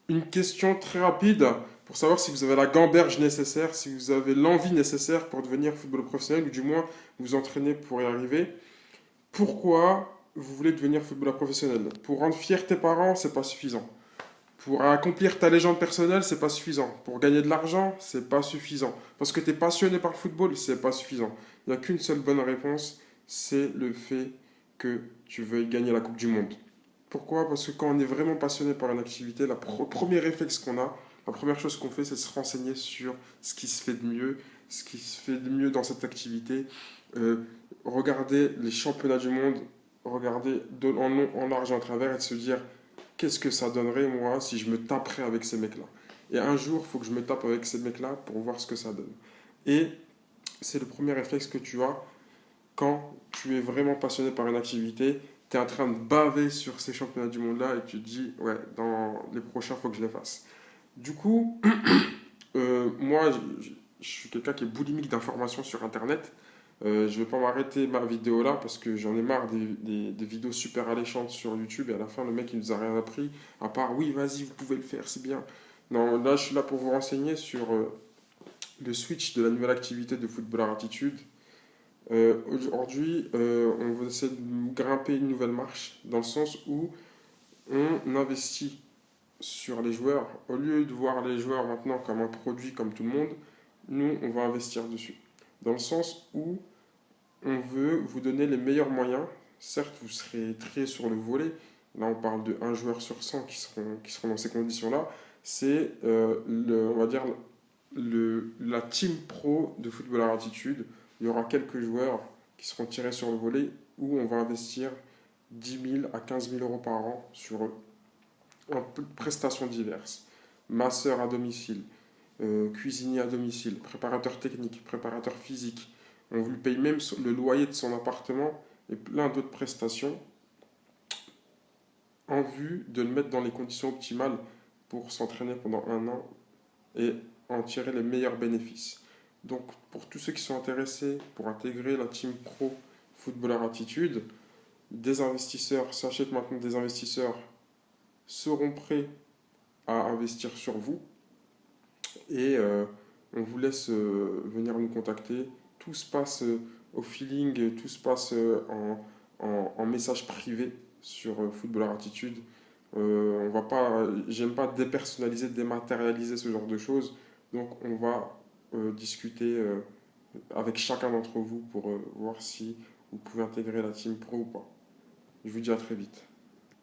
Une question très rapide pour savoir si vous avez la gamberge nécessaire, si vous avez l'envie nécessaire pour devenir footballeur professionnel ou du moins vous entraîner pour y arriver. Pourquoi vous voulez devenir footballeur professionnel? Pour rendre fier tes parents, c'est pas suffisant. Pour accomplir ta légende personnelle, c'est pas suffisant. Pour gagner de l'argent, c'est pas suffisant. Parce que tu es passionné par le football, c'est pas suffisant. Il n'y a qu'une seule bonne réponse, c'est le fait que tu veuilles gagner la Coupe du Monde. Pourquoi? Parce que quand on est vraiment passionné par une activité, premier réflexe qu'on a, la première chose qu'on fait, c'est se renseigner sur ce qui se fait de mieux, ce qui se fait de mieux dans cette activité. Euh, Regarder les championnats du monde, regarder en long, en large et en travers et de se dire qu'est-ce que ça donnerait moi si je me taperais avec ces mecs-là. Et un jour, il faut que je me tape avec ces mecs-là pour voir ce que ça donne. Et c'est le premier réflexe que tu as quand tu es vraiment passionné par une activité, tu es en train de baver sur ces championnats du monde-là et tu te dis, ouais, dans les prochains, il faut que je les fasse. Du coup, moi, je suis quelqu'un qui est boulimique d'informations sur Internet. Je ne vais pas m'arrêter ma vidéo là parce que j'en ai marre des vidéos super alléchantes sur YouTube et à la fin, le mec, il nous a rien appris, à part, oui, vas-y, vous pouvez le faire, c'est bien. Non, là, je suis là pour vous renseigner sur le switch de la nouvelle activité de footballeur attitude. Aujourd'hui, on va essayer de grimper une nouvelle marche dans le sens où on investit sur les joueurs. Au lieu de voir les joueurs maintenant comme un produit comme tout le monde, nous, on va investir dessus. Dans le sens où on veut vous donner les meilleurs moyens. Certes, vous serez très sur le volet. Là, on parle de un joueur sur 100 qui seront dans ces conditions-là. C'est, on va dire, la team pro de footballeur attitude. Il y aura quelques joueurs qui seront tirés sur le volet où on va investir 10 000 à 15 000 € par an sur eux en prestations diverses. Masseur à domicile, cuisinier à domicile, préparateur technique, préparateur physique. On vous paye même le loyer de son appartement et plein d'autres prestations en vue de le mettre dans les conditions optimales pour s'entraîner pendant un an et en tirer les meilleurs bénéfices. Donc, pour tous ceux qui sont intéressés pour intégrer la team pro Footballeur Attitude, des investisseurs, sachez que maintenant des investisseurs seront prêts à investir sur vous et on vous laisse venir nous contacter. Tout se passe au feeling, tout se passe en message privé sur Footballeur Attitude. On va pas, j'aime pas dépersonnaliser, dématérialiser ce genre de choses. Donc on va discuter avec chacun d'entre vous pour voir si vous pouvez intégrer la team pro ou pas. Je vous dis à très vite.